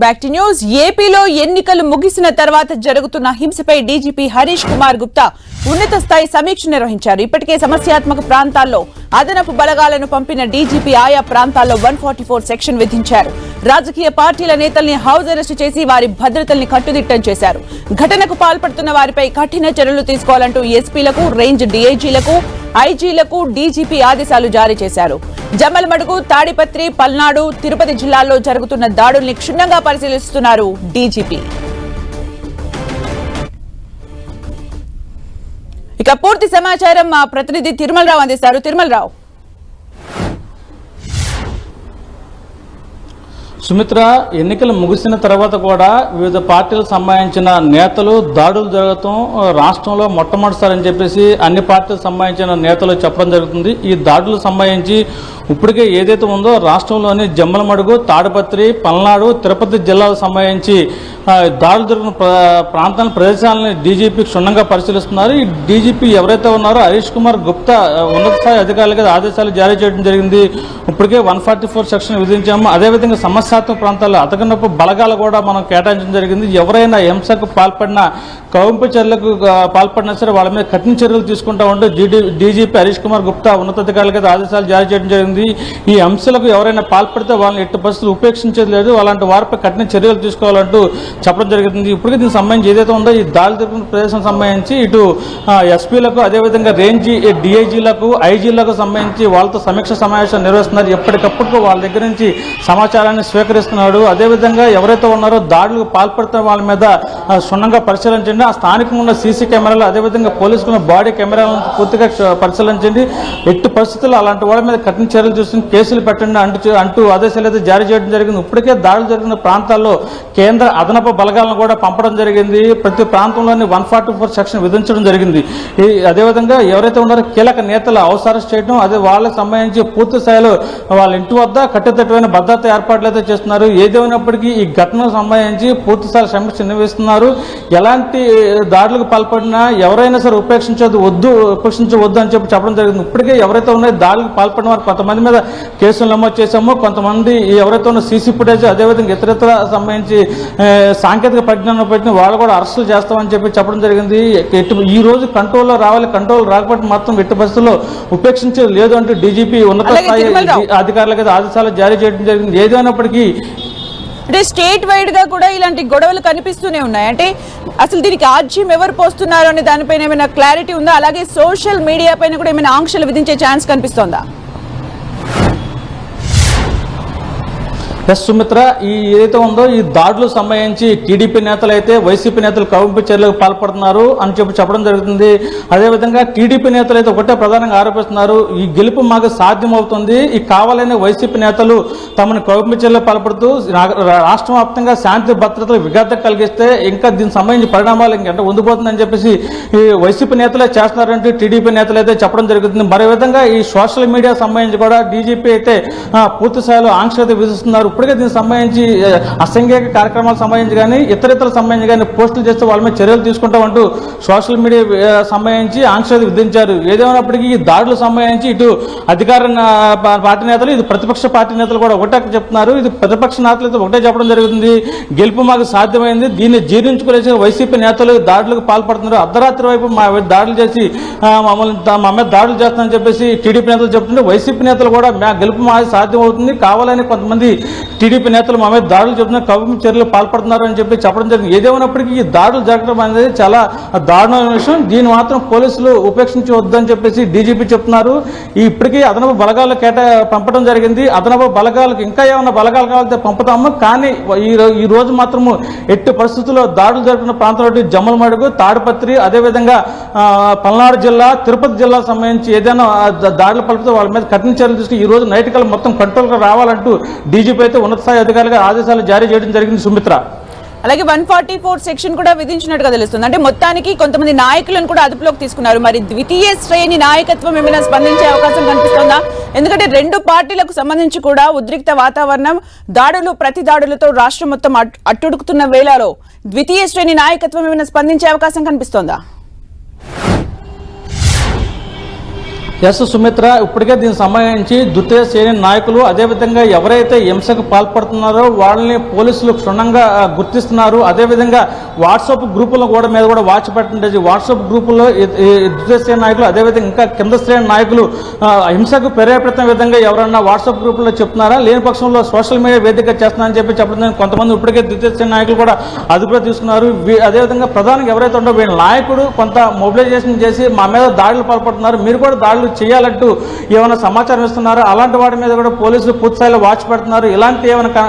Back to news. ఏపీలో ఎన్నికలు ముగిసిన తర్వాత జరుగుతున్న హింసపై డీజీపీ హరీష్ కుమార్ గుప్తా ఉన్నత స్థాయి సమీక్ష నిర్వహించారు. ఇప్పటికే సమస్యాత్మక ప్రాంతాల్లో అదనపు బలగాలను పంపిన డీజీపీ ఆయా ప్రాంతాల్లో 144 సెక్షన్ విధించారు. రాజకీయ పార్టీల నేతల్ని హౌస్ అరెస్టు చేసి వారి భద్రతల్ని కట్టుదిట్టం చేశారు. ఘటనకు పాల్పడుతున్న వారిపై కఠిన చర్యలు తీసుకోవాలంటూ ఎస్పీలకు, రేంజ్ డీఐజీలకు, ఐజీలకు డీజీపీ ఆదేశాలు జారీ చేశారు. జమ్మలమడుగు, తాడిపత్రి, పల్నాడు, తిరుపతి జిల్లాల్లో జరుగుతున్న దాడుల్ని క్షుణ్ణంగా పరిశీలిస్తున్నారు డీజీపీ. ఇక పూర్తి సమాచారం మా ప్రతినిధి తిరుమలరావు అందిస్తారు. తిరుమలరావు. సుమిత్ర, ఎన్నికలు ముగిసిన తర్వాత కూడా వివిధ పార్టీలకు సంబంధించిన నేతలు దాడులు జరగటం రాష్ట్రంలో మొట్టమొదటిసారని చెప్పేసి అన్ని పార్టీలకు సంబంధించిన నేతలు చెప్పడం జరుగుతుంది. ఈ దాడులకు సంబంధించి ఇప్పటికే ఏదైతే ఉందో రాష్ట్రంలోని జమ్మలమడుగు, తాడిపత్రి, పల్నాడు, తిరుపతి జిల్లాలకు సంబంధించి దాడులు జరిగిన ప్రాంతాల ప్రదేశాలను డీజీపీ క్షుణ్ణంగా పరిశీలిస్తున్నారు. ఈ డీజీపీ ఎవరైతే ఉన్నారో హరీష్ కుమార్ గుప్తా ఉన్నత స్థాయి అధికారులుగా ఆదేశాలు జారీ చేయడం జరిగింది. ఇప్పటికే 144 సెక్షన్ విధించాము. అదేవిధంగా సమస్యాత్మక ప్రాంతాల్లో అతకనపు బలగాలు కూడా మనం కేటాయించడం జరిగింది. ఎవరైనా హింసకు పాల్పడినా, కవ్వింపు చర్యలకు పాల్పడినా సరే వాళ్ళ మీద కఠిన చర్యలు తీసుకుంటామంటూ డీజీపీ హరీష్ కుమార్ గుప్తా ఉన్నతాధికారులుగా ఆదేశాలు జారీ చేయడం జరిగింది. ఈ అంశాలకు ఎవరైనా పాల్పడితే వాళ్ళని ఎట్టి పరిస్థితులు ఉపేక్షించేది లేదు, అలాంటి వారిపై కఠిన చర్యలు తీసుకోవాలంటూ చెప్పడం జరిగింది. ఇప్పటికే దీనికి సంబంధించి ఏదైతే ఉందో ఈ దాడి జరిగిన ప్రదేశం సంబంధించి ఇటు ఎస్పీలకు, అదేవిధంగా రేంజ్ డీఐజీలకు, ఐజీలకు సంబంధించి వాళ్ళతో సమీక్ష సమావేశం నిర్వహిస్తున్నారు. ఎప్పటికప్పుడు వాళ్ళ దగ్గర నుంచి సమాచారాన్ని స్వీకరిస్తున్నాడు. అదేవిధంగా ఎవరైతే ఉన్నారో దాడులకు పాల్పడుతున్న వాళ్ళ మీద క్షుణ్ణంగా పరిశీలించండి. ఆ స్థానికంగా ఉన్న సీసీ కెమెరాలు, అదేవిధంగా పోలీసుల బాడీ కెమెరాలను పూర్తిగా పరిశీలించండి. ఎట్టి పరిస్థితుల్లో అలాంటి వాళ్ళ మీద కఠిన చర్యలు చూసి కేసులు పెట్టండి అంటూ ఆదేశాలు అయితే జారీ చేయడం జరిగింది. ఇప్పటికే దాడులు జరిగిన ప్రాంతాల్లో కేంద్ర అదనపు బలగాలను కూడా పంపడం జరిగింది. ప్రతి ప్రాంతంలోని 144 సెక్షన్ విధించడం జరిగింది. అదేవిధంగా ఎవరైతే ఉన్నారో కీలక నేతలు హౌస్ అరెస్ట్ చేయడం, అదే వాళ్ళకి సంబంధించి పూర్తి స్థాయిలో వాళ్ళ ఇంటి వద్ద కట్టుదిట్టమైన భద్రత ఏర్పాట్లు అయితే చేస్తున్నారు. ఏదేమైనప్పటికీ ఈ ఘటనకు సంబంధించి పూర్తి స్థాయి సమీక్ష నిర్వహిస్తున్నారు. ఎలాంటి దాడులకు పాల్పడినా ఎవరైనా సరే ఉపేక్షించవద్దు అని చెప్పడం జరిగింది. ఇప్పటికే ఎవరైతే ఉన్నారో దాడులకు పాల్పడిన వారు కొంతమంది మీద కేసులు నమోదు చేశాము. కొంతమంది ఎవరైతే ఉన్న సీసీ ఫుటేజ్, అదేవిధంగా ఇతరత్ర సంబంధించి సాంకేతిక పరిజ్ఞానం పెట్టిన వాళ్ళు కూడా అరెస్టులు చేస్తామని చెప్పడం జరిగింది. ఈ రోజు కంట్రోల్లో రావాలి, కంట్రోల్ రాకపోతే మాత్రం ఎట్టి పరిస్థితుల్లో ఉపేక్షించేది లేదు అంటూ డీజీపీ ఉన్నత స్థాయి అధికారులకు ఆదేశాలు జారీ చేయడం జరిగింది. ఏదైనప్పటికీ అంటే స్టేట్ వైడ్ గా కూడా ఇలాంటి గొడవలు కనిపిస్తూనే ఉన్నాయి. అంటే అసలు దీనికి ఆజ్యం ఎవరు పోస్తున్నారు అనే దానిపైన ఏమైనా క్లారిటీ ఉందా? అలాగే సోషల్ మీడియా పైన కూడా ఏమైనా ఆంక్షలు విధించే ఛాన్స్ కనిపిస్తోందా? సుమిత్ర, ఈ ఏదైతే ఉందో ఈ దాడులకు సంబంధించి టీడీపీ నేతలు అయితే వైసీపీ నేతలు కవ్వింపు చర్యలకు పాల్పడుతున్నారు అని చెప్పడం జరుగుతుంది. అదేవిధంగా టీడీపీ నేతలు అయితే ఒకటే ప్రధానంగా ఆరోపిస్తున్నారు, ఈ గెలుపు మాకు సాధ్యమవుతుంది, ఈ కావాలని వైసీపీ నేతలు తమను కవ్వింపు చర్యలకు పాల్పడుతూ రాష్ట్ర వ్యాప్తంగా శాంతి భద్రతలు విఘాతం కలిగిస్తే ఇంకా దీనికి సంబంధించి పరిణామాలు ఇంకెంత ఉండిపోతుందని చెప్పేసి ఈ వైసీపీ నేతలే చేస్తున్నారంటే టీడీపీ నేతలు అయితే చెప్పడం జరుగుతుంది. మరో విధంగా ఈ సోషల్ మీడియా సంబంధించి కూడా డీజీపీ అయితే పూర్తి స్థాయిలో ఆంక్షలు అయితే విధిస్తున్నారు. ఇప్పటికే దీనికి సంబంధించి అసంఘిక కార్యక్రమాలకు సంబంధించి కానీ ఇతరితర సంబంధించి కానీ పోస్టులు చేస్తే వాళ్ళ మీద చర్యలు తీసుకుంటామంటూ సోషల్ మీడియా సంబంధించి ఆంక్షలు విధించారు. ఏదేమైనప్పటికీ ఈ దాడులకు సంబంధించి ఇటు అధికార పార్టీ నేతలు, ఇది ప్రతిపక్ష పార్టీ నేతలు కూడా ఒకటే చెప్తున్నారు. ఇది ప్రతిపక్ష నేతలు అయితే ఒకటే చెప్పడం జరుగుతుంది, గెలుపు మాకు సాధ్యమైంది, దీన్ని జీర్ణించుకునే వైసీపీ నేతలు దాడులకు పాల్పడుతున్నారు. అర్ధరాత్రి వైపు మా దాడులు చేసి మా మీద దాడులు చేస్తామని చెప్పేసి టీడీపీ నేతలు చెప్తుంటే వైసీపీ నేతలు కూడా గెలుపు మాకు సాధ్యమవుతుంది, కావాలని కొంతమంది టీడీపీ నేతలు మా మీద దాడులు చెప్తున్నారు, కవ్వింపు చర్యలు పాల్పడుతున్నారు అని చెప్పడం జరిగింది. ఏదేమైనప్పటికీ ఈ దాడులు జరగడం అనేది చాలా దారుణమైన విషయం. దీన్ని మాత్రం పోలీసులు ఉపేక్షించవద్దని చెప్పేసి డీజీపీ చెప్తున్నారు. ఇప్పటికీ అదనపు బలగాలు పంపడం జరిగింది. అదనపు బలగాలకు ఇంకా ఏమైనా బలగాలు కావాలంటే పంపుతాము, కానీ ఈ రోజు మాత్రము ఎట్టి పరిస్థితుల్లో దాడులు జరిపిన ప్రాంతంలో జమ్మలమడుగు, తాడిపత్రి, అదేవిధంగా పల్నాడు జిల్లా, తిరుపతి జిల్లాకు సంబంధించి ఏదైనా దాడులు పలిపితే వాళ్ళ మీద కఠిన చర్యలు తీసుకుని ఈ రోజు నైట్ కల్లా మొత్తం కంట్రోల్గా రావాలంటూ డీజీపీ అయితే ఉన్నత స్థాయి అధికారులుగా ఆదేశాలు జారీ చేయడం జరిగింది. సుమిత్ర, అలాగే 144 సెక్షన్ కూడా విధించినట్టుగా తెలుస్తుంది. అంటే మొత్తానికి కొంతమంది నాయకులను కూడా అదుపులోకి తీసుకున్నారు. మరి ద్వితీయ శ్రేణి నాయకత్వం ఏమైనా స్పందించే అవకాశం కనిపిస్తోందా? ఎందుకంటే రెండు పార్టీలకు సంబంధించి కూడా ఉద్రిక్త వాతావరణం, దాడులు ప్రతి దాడులతో రాష్ట్రం మొత్తం అట్టుడుకుతున్న వేళలో ద్వితీయ శ్రేణి నాయకత్వం ఏమైనా స్పందించే అవకాశం కనిపిస్తోందా? ఎస్ సుమిత్ర, ఇప్పటికే దీనికి సంబంధించి ద్వితీయ శ్రేణి నాయకులు అదేవిధంగా ఎవరైతే హింసకు పాల్పడుతున్నారో వాళ్ళని పోలీసులు క్షుణ్ణంగా గుర్తిస్తున్నారు. అదేవిధంగా వాట్సాప్ గ్రూపుల మీద కూడా వాచ్ పెట్టండి. వాట్సాప్ గ్రూపుల్లో ద్వితీయ శ్రేణి నాయకులు అదేవిధంగా ఇంకా కింద శ్రేణి నాయకులు హింసకు ప్రేరేపిత విధంగా ఎవరన్నా వాట్సాప్ గ్రూపుల్లో చెప్తున్నారా, లేని పక్షంలో సోషల్ మీడియా వేదిక చేస్తున్నారని చెప్పడం కొంతమంది ఇప్పటికే ద్వితీయ శ్రేణి నాయకులు కూడా అదుపులో తీసుకున్నారు. అదేవిధంగా ప్రధానంగా ఎవరైతే ఉండో వీళ్ళ నాయకుడు కొంత మొబిలైజేషన్ చేసి మా మీద దాడులు పాల్పడుతున్నారు, మీరు కూడా దాడులు చేయాలంటూ ఏమైనా సమాచారం ఇస్తున్నారు, అలాంటి వాటి మీద కూడా పోలీసులు పూర్తిస్థాయిలో వాచ్ పెడుతున్నారు. ఇలాంటి ఏమైనా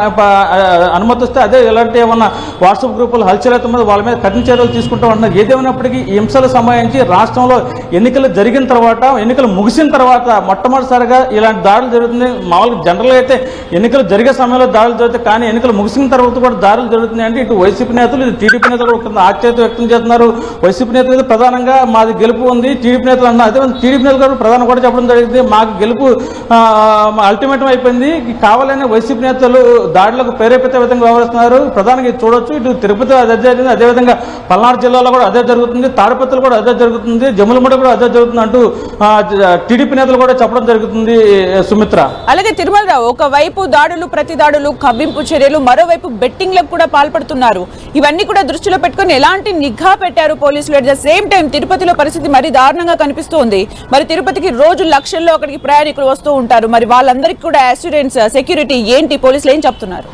అనుమతిస్తే అదే ఇలాంటి ఏమైనా వాట్సాప్ గ్రూపులు హల్చల్ మీద వాళ్ళ మీద కఠిన చర్యలు తీసుకుంటూ ఉంటున్నారు. ఏదేమైనప్పటికీ ఈ హింసలకు సంబంధించి రాష్ట్రంలో ఎన్నికలు జరిగిన తర్వాత, ఎన్నికలు ముగిసిన తర్వాత మొట్టమొదటిసారిగా ఇలాంటి దాడులు జరుగుతుంది. మామూలుగా జనరల్గా అయితే ఎన్నికలు జరిగే సమయంలో దాడులు జరుగుతాయి, కానీ ఎన్నికలు ముగిసిన తర్వాత కూడా దాడులు జరుగుతున్నాయి. అంటే ఇటు వైసీపీ నేతలు ఇటు టీడీపీ నేతలు కూడా ఆశ్చర్యం వ్యక్తం చేస్తున్నారు. వైసీపీ నేతలు ప్రధానంగా మాది గెలుపు ఉంది, టీడీపీ నేతలు అన్నారు. అదే టీడీపీ నేతలు ప్రధానం కూడా చెప్పడం జరిగింది, మాకు గెలుపు అల్టిమేటం అయిపోయింది, కావాలని వైసీపీ నేతలు దాడులకు ప్రేరేపిత విధంగా వ్యవహరిస్తున్నారు. ప్రధానంగా చూడొచ్చు, ఇటు తిరుపతి అదే జరిగింది, అదేవిధంగా పల్నాడు జిల్లాలో కూడా అదే జరుగుతుంది, తాడిపత్రులు కూడా అదే జరుగుతుంది, జమ్ములమూడి కూడా అదే జరుగుతుంది అంటూ టీడీపీ నేతలు కూడా చెప్పడం జరుగుతుంది. సుమిత్ర, అలాగే తిరుమలరావు, ఒకవైపు దాడులు ప్రతి దాడులు కవ్వింపు చర్యలు, మరోవైపు బెట్టింగ్లకు కూడా పాల్పడుతున్నారు. ఇవన్నీ కూడా దృష్టిలో పెట్టుకుని ఎలాంటి నిఘా పెట్టారు పోలీసులు? అట్ ద సేమ్ టైం తిరుపతిలో పరిస్థితి మరీ దారుణంగా కనిపిస్తోంది. మరి తిరుపతికి రోజు లక్షల్లో అక్కడికి ప్రయాణికులు వస్తూ ఉంటారు, మరి వాళ్ళందరికీ కూడా అష్యూరెన్స్ సెక్యూరిటీ ఏంటి, పోలీసులు ఏం చెప్తున్నారు?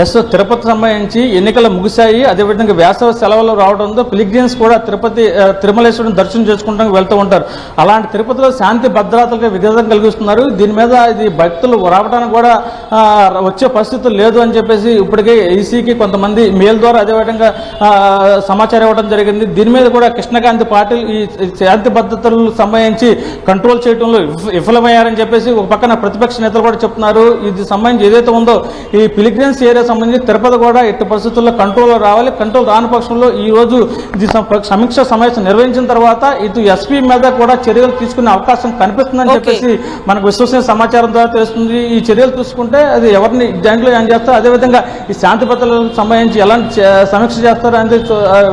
ఎస్, తిరుపతి సంబంధించి ఎన్నికలు ముగిశాయి. అదేవిధంగా వేసవి సెలవులు రావడంతో పిలిగ్రిమ్స్ కూడా తిరుమలేశ్వరుని దర్శనం చేసుకుంటానికి వెళ్తూ ఉంటారు. అలాంటి తిరుపతిలో శాంతి భద్రతలకు విఘాతం కలిగిస్తున్నారు. దీని మీద ఇది భక్తులు రావడానికి కూడా వచ్చే పరిస్థితులు లేదు అని చెప్పేసి ఇప్పటికే ఈసీకి కొంతమంది మెయిల్ ద్వారా అదేవిధంగా సమాచారం ఇవ్వడం జరిగింది. దీని మీద కూడా కృష్ణకాంత్ పాటిల్ ఈ శాంతి భద్రతలకు సంబంధించి కంట్రోల్ చేయడంలో విఫలమయ్యారని చెప్పేసి ఒక పక్కన ప్రతిపక్ష నేతలు కూడా చెప్తున్నారు. ఇది సంబంధించి ఏదైతే ఉందో ఈ పిలిగ్రిమ్స్ ఏరియా సంబంధించి తిరుపతి కూడా ఎట్టి పరిస్థితుల్లో కంట్రోల్ రావాలి. కంట్రోల్ రాని పక్షంలో ఈ రోజు ఇది సమీక్ష సమావేశం నిర్వహించిన తర్వాత ఇటు ఎస్పీ మీద కూడా చర్యలు తీసుకునే అవకాశం కనిపిస్తుందని చెప్పేసి మనకు విశ్వసనీయ సమాచారం ద్వారా తెలుస్తుంది. ఈ చర్యలు తీసుకుంటే అది ఎవరిని దాంట్లో ఏం చేస్తారు, అదేవిధంగా ఈ శాంతి భద్రతలకు సంబంధించి ఎలాంటి సమీక్ష చేస్తారు అనేది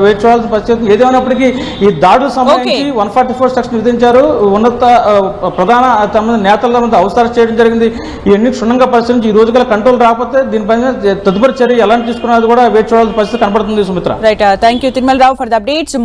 వేచి చూడాల్సిన పరిస్థితి. ఏదేమైనప్పటికీ ఈ దాడులకు సంబంధించి 144 సెక్షన్ విధించారు. ఉన్నత ప్రధాన నేతల మీద అవసరం చేయడం జరిగింది. ఇవన్నీ క్షుణ్ణంగా పరిశీలించి ఈ రోజు గల కంట్రోల్ రాకపోతే దీనిపైన తదుపరి చర్య ఎలాంటి తీసుకున్నది కూడా వేచి చూడాల్సిన పరిస్థితి కనబడుతుంది. Sumitra, right, thank you Tirumalarao for the updates.